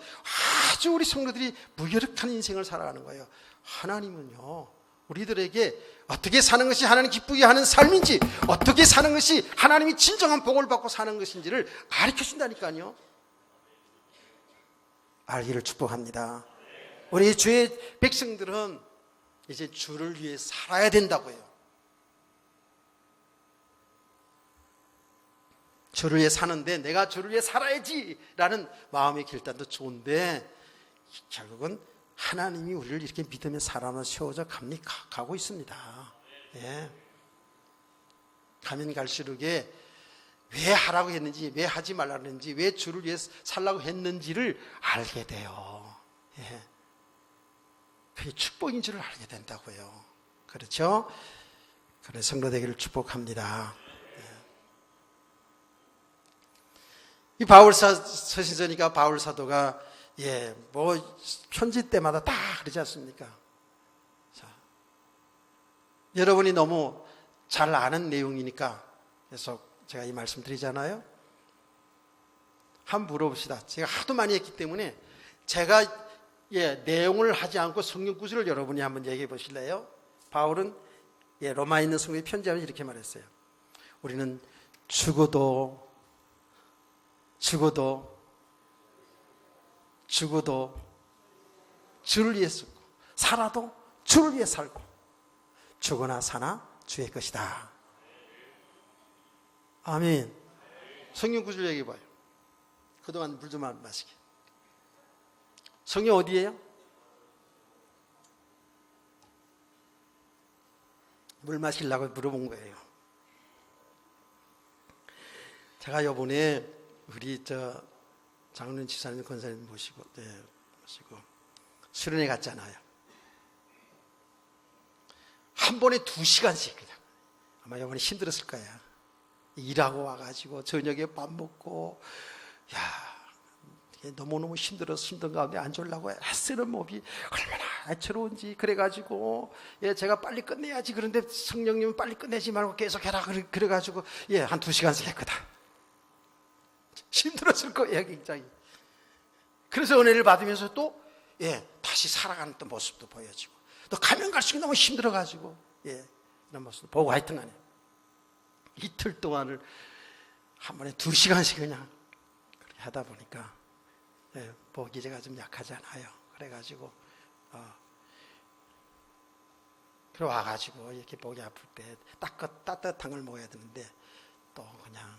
아주 우리 성도들이 무기력한 인생을 살아가는 거예요. 하나님은요, 우리들에게 어떻게 사는 것이 하나님 기쁘게 하는 삶인지, 어떻게 사는 것이 하나님이 진정한 복을 받고 사는 것인지를 가르쳐 준다니까요. 알기를 축복합니다. 우리 주의 백성들은 이제 주를 위해 살아야 된다고요. 주를 위해 사는데 내가 주를 위해 살아야지 라는 마음의 결단도 좋은데 결국은 하나님이 우리를 이렇게 믿음의 사람으로 세워져 가고 있습니다. 예. 가면 갈수록에 왜 하라고 했는지, 왜 하지 말라고 했는지, 왜 주를 위해 살라고 했는지를 알게 돼요. 예. 그게 축복인 줄을 알게 된다고요. 그렇죠? 그래 성도 되기를 축복합니다. 이 바울 서신서니까 바울 사도가 뭐 편지 때마다 다 그러지 않습니까? 자, 여러분이 너무 잘 아는 내용이니까 계속 제가 이 말씀 드리잖아요. 한번 물어봅시다. 제가 하도 많이 했기 때문에 제가 내용을 하지 않고 성경 구절을 여러분이 한번 얘기해 보실래요? 바울은 로마에 있는 성도에 편지하면서 이렇게 말했어요. 우리는 죽어도 주를 위해 쓰고 살아도 주를 위해 살고 죽으나 사나 주의 것이다. 아멘. 성경 구절 얘기해 봐요. 그동안 물 좀 마시게. 성경 어디예요? 물 마시려고 물어본 거예요. 제가 이번에 우리 장로님 집사님 권사님 모시고 수련회 갔잖아요. 한 번에 2시간씩 그냥 아마 영원히 힘들었을 거야. 일하고 와가지고 저녁에 밥 먹고, 야, 너무너무 힘든 가운데 앉으려고 애쓰는 몸이 얼마나 애처로운지. 그래가지고 제가 빨리 끝내야지. 그런데 성령님은 빨리 끝내지 말고 계속해라. 그래가지고 한 2시간씩 했거든. 힘들었을 거예요, 굉장히. 그래서 은혜를 받으면서 또 다시 살아가는 또 모습도 보여지고, 또 가면 갈수록 너무 힘들어가지고 이런 모습도 보고, 하여튼간에 이틀 동안을 한 번에 2시간씩 그냥 그렇게 하다 보니까 목이 제가 좀 약하잖아요. 그래가지고 그래 와가지고 이렇게 목이 아플 때 따뜻한 걸 먹어야 되는데, 또 그냥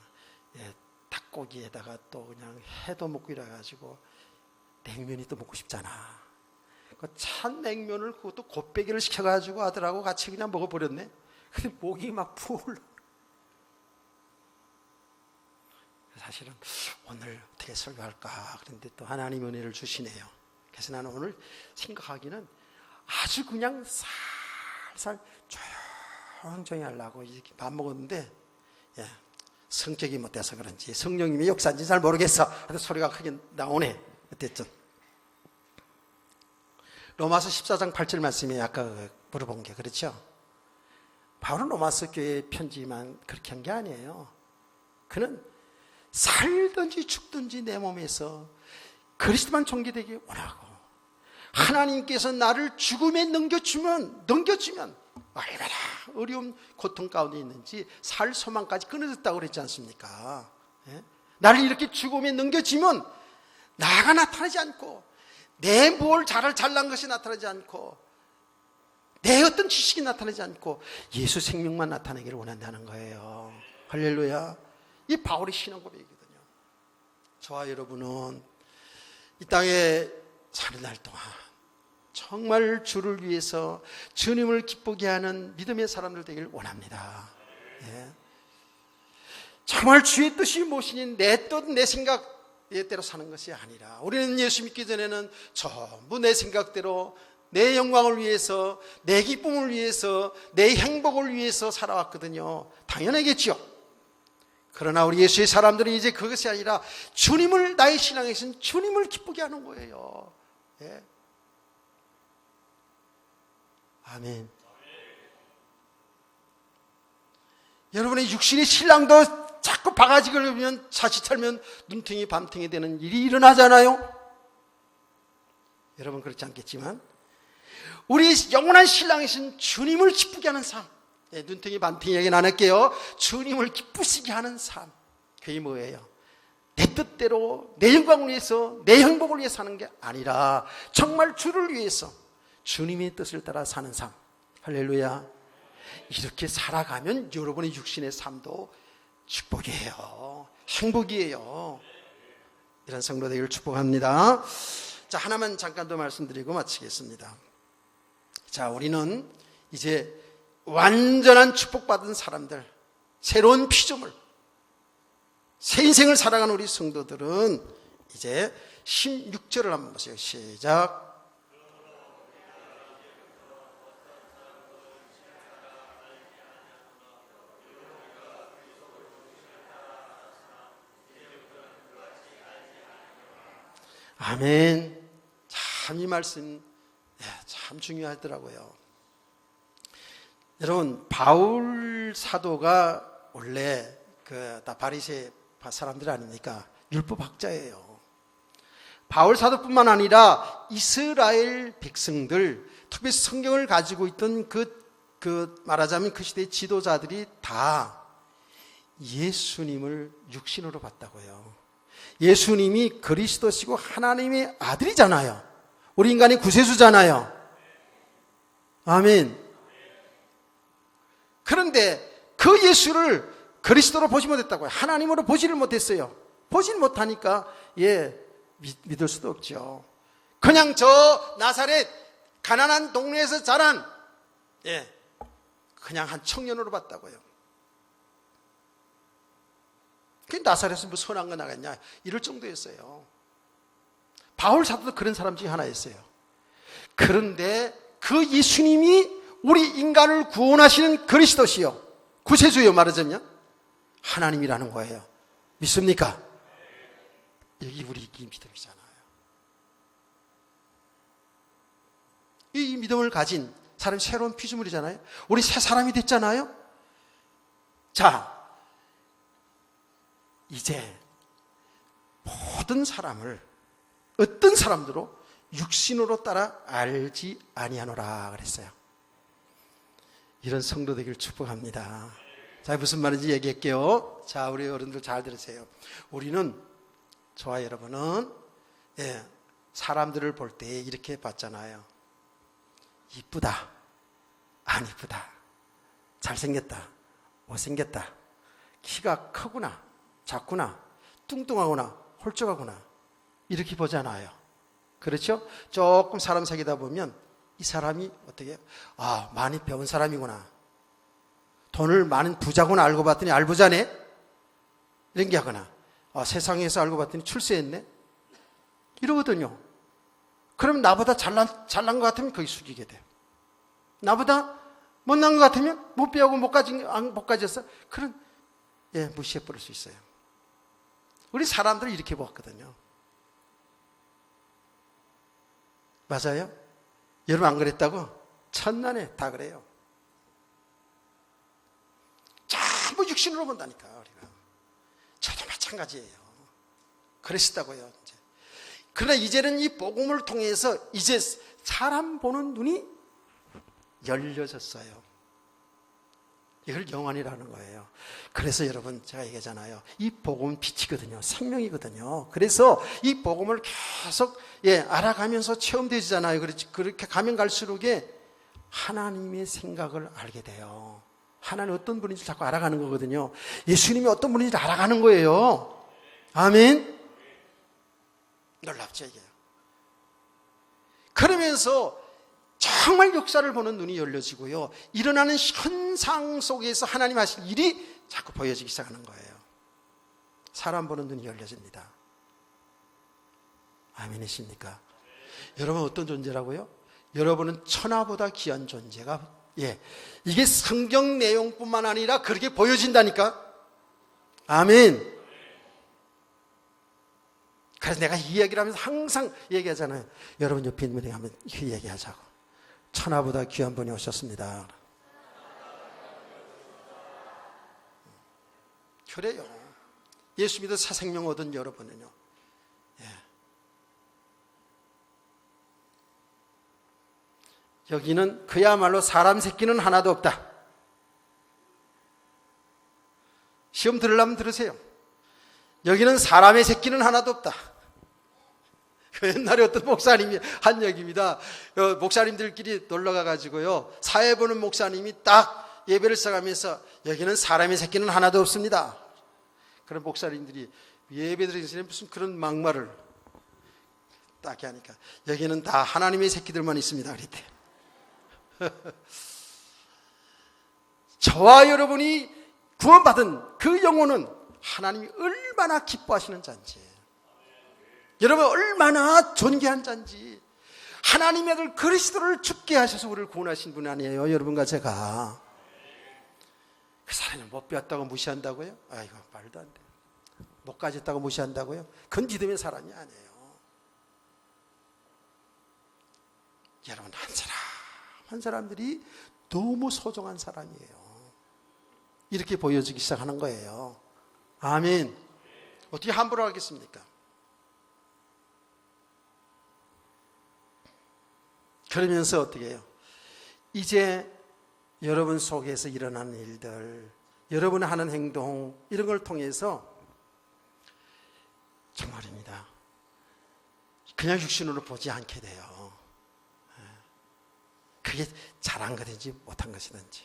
닭고기에다가 또 그냥 해도 먹고 이래가지고 냉면이 또 먹고 싶잖아. 그 찬 냉면을 그것도 곱빼기를 시켜가지고 아들하고 같이 그냥 먹어버렸네. 근데 목이 막 풀. 사실은 오늘 어떻게 설교할까 그런데 또 하나님 은혜를 주시네요. 그래서 나는 오늘 생각하기는 아주 그냥 살살 조용조용히 하려고 이렇게 밥 먹었는데, 성격이 못돼서 그런지 성령님의 역사인지 잘 모르겠어. 하여튼 소리가 크게 나오네. 어쨌든 로마서 14장 8절 말씀에 아까 물어본 게 그렇죠. 바울은 로마서 교회 편지만 그렇게 한 게 아니에요. 그는 살든지 죽든지 내 몸에서 그리스도만 존귀되기 원하고, 하나님께서 나를 죽음에 넘겨주면 얼마나 어려운 고통 가운데 있는지 살 소망까지 끊어졌다고 그랬지 않습니까? 나를 이렇게 죽음에 넘겨주면 나가 나타나지 않고, 내 뭘 잘난 것이 나타나지 않고, 내 어떤 지식이 나타나지 않고 예수 생명만 나타나기를 원한다는 거예요. 할렐루야. 이 바울의 신앙 고백이거든요. 저와 여러분은 이 땅에 사는 날 동안 정말 주를 위해서 주님을 기쁘게 하는 믿음의 사람들 되기를 원합니다. 정말 주의 뜻이 무엇이니 내 뜻, 내 생각대로 사는 것이 아니라, 우리는 예수 믿기 전에는 전부 내 생각대로, 내 영광을 위해서, 내 기쁨을 위해서, 내 행복을 위해서 살아왔거든요. 당연하겠죠. 그러나 우리 예수의 사람들은 이제 그것이 아니라 주님을, 나의 신앙에서는 주님을 기쁘게 하는 거예요. 아멘. 여러분의 육신의 신랑도 자꾸 바가지 걸으면 자칫하면 눈탱이 밤탱이 되는 일이 일어나잖아요. 여러분 그렇지 않겠지만 우리 영원한 신랑이신 주님을 기쁘게 하는 삶, 눈탱이 밤탱이 얘기는 안 할게요. 주님을 기쁘시게 하는 삶, 그게 뭐예요? 내 뜻대로, 내 영광을 위해서, 내 행복을 위해서 사는 게 아니라 정말 주를 위해서 주님의 뜻을 따라 사는 삶. 할렐루야. 이렇게 살아가면 여러분의 육신의 삶도 축복이에요. 행복이에요. 이런 성도 되기를 축복합니다. 자, 하나만 잠깐 더 말씀드리고 마치겠습니다. 자, 우리는 이제 완전한 축복받은 사람들, 새로운 피조물, 새 인생을 살아가는 우리 성도들은 이제 16절을 한번 보세요. 시작. 아멘. 참 이 말씀 참 중요하더라고요. 여러분, 바울 사도가 원래 다 바리새 사람들 아닙니까? 율법학자예요. 바울 사도뿐만 아니라 이스라엘 백성들, 특히 성경을 가지고 있던 말하자면 그 시대의 지도자들이 다 예수님을 육신으로 봤다고요. 예수님이 그리스도시고 하나님의 아들이잖아요. 우리 인간의 구세주잖아요. 아멘. 그런데 그 예수를 그리스도로 보지 못했다고요. 하나님으로 보지를 못했어요. 보지를 못하니까 믿을 수도 없죠. 그냥 저 나사렛 가난한 동네에서 자란 그냥 한 청년으로 봤다고요. 그 나사렛에서 뭐 선한 거 나갔냐 이럴 정도였어요. 바울 사도도 그런 사람 중에 하나였어요. 그런데 그 예수님이 우리 인간을 구원하시는 그리스도시요, 구세주예요. 말하자면 하나님이라는 거예요. 믿습니까? 여기 우리 이 믿음이잖아요. 이 믿음을 가진 사람이 새로운 피조물이잖아요. 우리 새 사람이 됐잖아요. 자, 이제 모든 사람을 어떤 사람들로 육신으로 따라 알지 아니하노라 그랬어요. 이런 성도 되기를 축복합니다. 자, 무슨 말인지 얘기할게요. 자, 우리 어른들 잘 들으세요. 우리는, 저와 여러분은 사람들을 볼 때 이렇게 봤잖아요. 이쁘다, 안 이쁘다, 잘생겼다, 못생겼다, 키가 크구나, 작구나, 뚱뚱하구나, 홀쭉하구나, 이렇게 보잖아요. 그렇죠? 조금 사람 사귀다 보면 이 사람이 어떻게 해요? 아, 많이 배운 사람이구나, 돈을 많은 부자구나 알고 봤더니 알부자네, 이런 게 하거나, 아, 세상에서 알고 봤더니 출세했네, 이러거든요. 그럼 나보다 잘난 것 같으면 거기 숙이게 돼요. 나보다 못난 것 같으면 못 배우고 못 가졌어, 그런 무시해 버릴 수 있어요. 우리 사람들은 이렇게 보았거든요. 맞아요? 여러분 안 그랬다고? 천난에 다 그래요. 전부 육신으로 본다니까 우리가. 저도 마찬가지예요. 그랬었다고요. 이제. 그러나 이제는 이 복음을 통해서 이제 사람 보는 눈이 열려졌어요. 이걸 영안이라는 거예요. 그래서 여러분 제가 얘기하잖아요. 이 복음은 빛이거든요. 생명이거든요. 그래서 이 복음을 계속 알아가면서 체험되지잖아요. 그렇게 가면 갈수록 하나님의 생각을 알게 돼요. 하나님 어떤 분인지 자꾸 알아가는 거거든요. 예수님이 어떤 분인지 알아가는 거예요. 아멘. 놀랍죠 이게. 그러면서 정말 역사를 보는 눈이 열려지고요. 일어나는 현상 속에서 하나님 하실 일이 자꾸 보여지기 시작하는 거예요. 사람 보는 눈이 열려집니다. 아멘이십니까? 여러분 어떤 존재라고요? 여러분은 천하보다 귀한 존재가 이게 성경 내용뿐만 아니라 그렇게 보여진다니까. 아멘. 그래서 내가 이 이야기를 하면서 항상 얘기하잖아요. 여러분 옆에 있는 분에게 하면 그 얘기하자고. 천하보다 귀한 분이 오셨습니다. 그래요. 예수 믿어 새 생명 얻은 여러분은요. 여기는 그야말로 사람 새끼는 하나도 없다. 시험 들으려면 들으세요. 여기는 사람의 새끼는 하나도 없다. 옛날에 어떤 목사님이 한 얘기입니다. 목사님들끼리 놀러 가가지고요, 사회 보는 목사님이 딱 예배를 시작하면서 여기는 사람의 새끼는 하나도 없습니다. 그런 목사님들이 예배 드리는 무슨 그런 막말을 딱 하니까 여기는 다 하나님의 새끼들만 있습니다 그랬대요. 저와 여러분이 구원받은 그 영혼은 하나님이 얼마나 기뻐하시는 자인지, 여러분 얼마나 존귀한 자인지, 하나님의 아들 그리스도를 죽게 하셔서 우리를 구원하신 분 아니에요, 여러분과 제가. 그 사람을 못 배웠다고 무시한다고요? 아이고, 말도 안 돼. 못 가졌다고 무시한다고요? 그건 믿음의 사람이 아니에요. 여러분, 한 사람들이 너무 소중한 사람이에요. 이렇게 보여지기 시작하는 거예요. 아멘. 어떻게 함부로 하겠습니까? 그러면서 어떻게 해요? 이제 여러분 속에서 일어나는 일들, 여러분이 하는 행동, 이런 걸 통해서 정말입니다, 그냥 육신으로 보지 않게 돼요. 그게 잘한 것인지 못한 것이든지.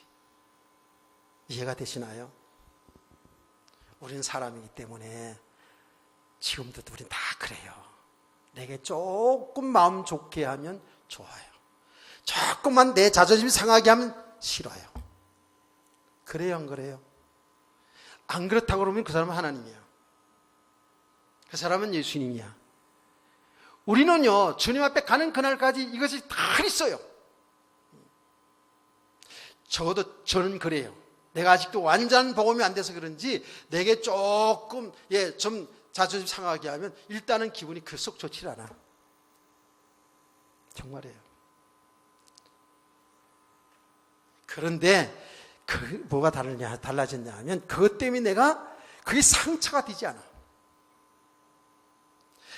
이해가 되시나요? 우리는 사람이기 때문에 지금도 우린 다 그래요. 내게 조금 마음 좋게 하면 좋아요. 조금만 내 자존심 상하게 하면 싫어요. 그래요, 안 그래요? 안 그렇다고 그러면 그 사람은 하나님이야. 그 사람은 예수님이야. 우리는요, 주님 앞에 가는 그날까지 이것이 다 있어요. 적어도 저는 그래요. 내가 아직도 완전한 복음이 안 돼서 그런지 내게 조금 좀 자존심 상하게 하면 일단은 기분이 썩 좋지 않아. 정말이에요. 그런데 뭐가 달라졌냐 하면 그것 때문에 내가 그게 상처가 되지 않아.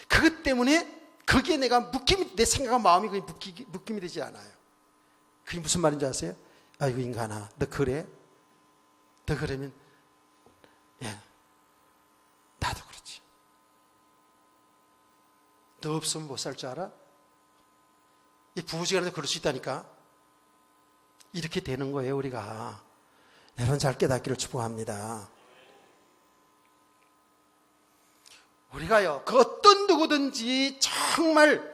그것 때문에 거기에 내가 내 생각과 마음이 그게 묶임이 되지 않아요. 그게 무슨 말인지 아세요? 아이고 인간아, 너 그래? 너 그러면 나도 그렇지. 너 없으면 못 살 줄 알아? 이 부부지간에서 그럴 수 있다니까. 이렇게 되는 거예요, 우리가. 여러분 잘 깨닫기를 축복합니다. 우리가요, 그 어떤 누구든지 정말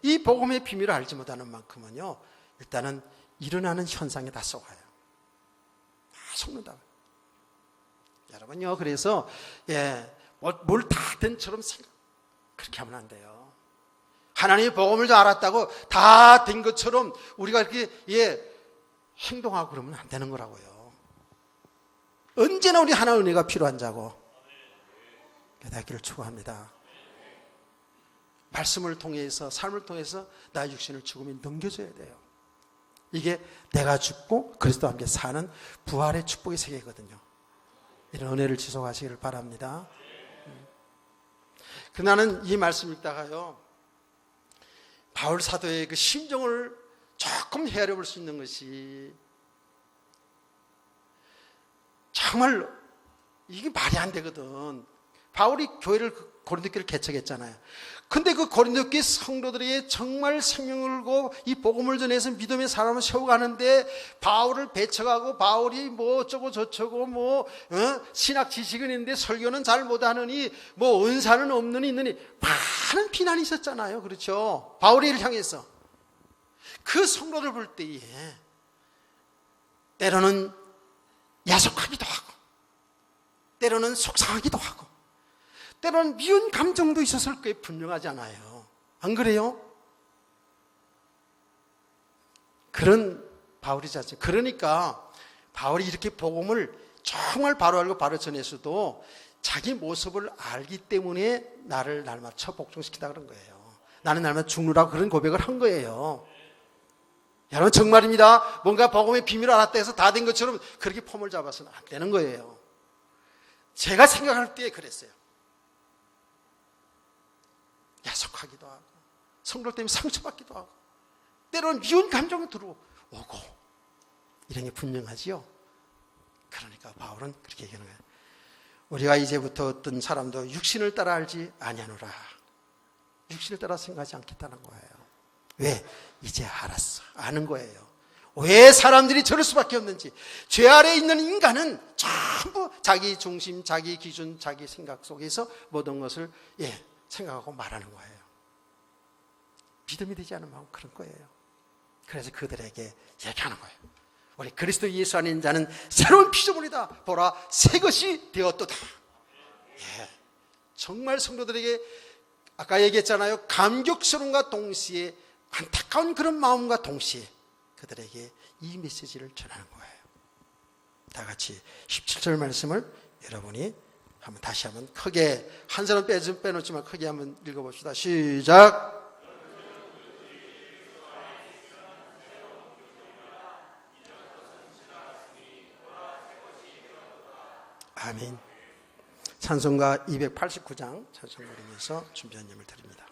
이 복음의 비밀을 알지 못하는 만큼은요, 일단은 일어나는 현상에 다 속아요. 다 속는다. 여러분요, 그래서 뭘 다 된처럼 그렇게 하면 안 돼요. 하나님의 복음을 좀 알았다고 다 된 것처럼 우리가 이렇게 행동하고 그러면 안 되는 거라고요. 언제나 우리 하나의 은혜가 필요한 자고 깨닫기를 추구합니다. 말씀을 통해서, 삶을 통해서 나의 육신을 죽음에 넘겨줘야 돼요. 이게 내가 죽고 그리스도와 함께 사는 부활의 축복의 세계거든요. 이런 은혜를 지속하시기를 바랍니다. 나는 이 말씀 읽다가요, 바울 사도의 그 심정을 조금 헤아려 볼 수 있는 것이, 정말 이게 말이 안 되거든. 바울이 고린도 교회를 개척했잖아요. 근데 그 고린도 교회 성도들이 정말 생명을 걸고 이 복음을 전해서 믿음의 사람을 세워가는데 바울을 배척하고, 바울이 뭐 어쩌고 저쩌고 신학 지식은 있는데 설교는 잘 못하느니 은사는 없느니 있느니 많은 비난이 있었잖아요. 그렇죠? 바울을 향해서. 그 성도들 볼 때에 때로는 야속하기도 하고, 때로는 속상하기도 하고, 때로는 미운 감정도 있었을 거예요. 분명하지 않아요. 안 그래요? 그런 바울이지. 그러니까 바울이 이렇게 복음을 정말 바로 알고 바로 전해서도 자기 모습을 알기 때문에 나를 날마다 복종시키다 그런 거예요. 나는 날마다 죽느라고 그런 고백을 한 거예요. 여러분 정말입니다. 뭔가 복음의 비밀을 알았다 해서 다 된 것처럼 그렇게 폼을 잡아서는 안 되는 거예요. 제가 생각할 때 그랬어요. 야속하기도 하고, 성도 때문에 상처받기도 하고, 때로는 미운 감정이 들어오고 이런 게 분명하지요. 그러니까 바울은 그렇게 얘기하는 거예요. 우리가 이제부터 어떤 사람도 육신을 따라 알지 아니하노라. 육신을 따라 생각하지 않겠다는 거예요. 왜? 이제 알았어. 아는 거예요. 왜 사람들이 저럴 수밖에 없는지. 죄 아래에 있는 인간은 전부 자기 중심, 자기 기준, 자기 생각 속에서 모든 것을 생각하고 말하는 거예요. 믿음이 되지 않으면 그런 거예요. 그래서 그들에게 얘기하는 거예요. 우리 그리스도 예수 안에 있는 자는 새로운 피조물이다. 보라, 새 것이 되었도다. 정말 성도들에게 아까 얘기했잖아요. 감격스러움과 동시에 안타까운 그런 마음과 동시에 그들에게 이 메시지를 전하는 거예요. 다 같이 17절 말씀을 여러분이 다시 한번 크게, 한 사람 빼놓지만 크게 한번 읽어봅시다. 시작. 아멘. 찬송가 289장 찬송 부르면서 준비한 예물 드립니다.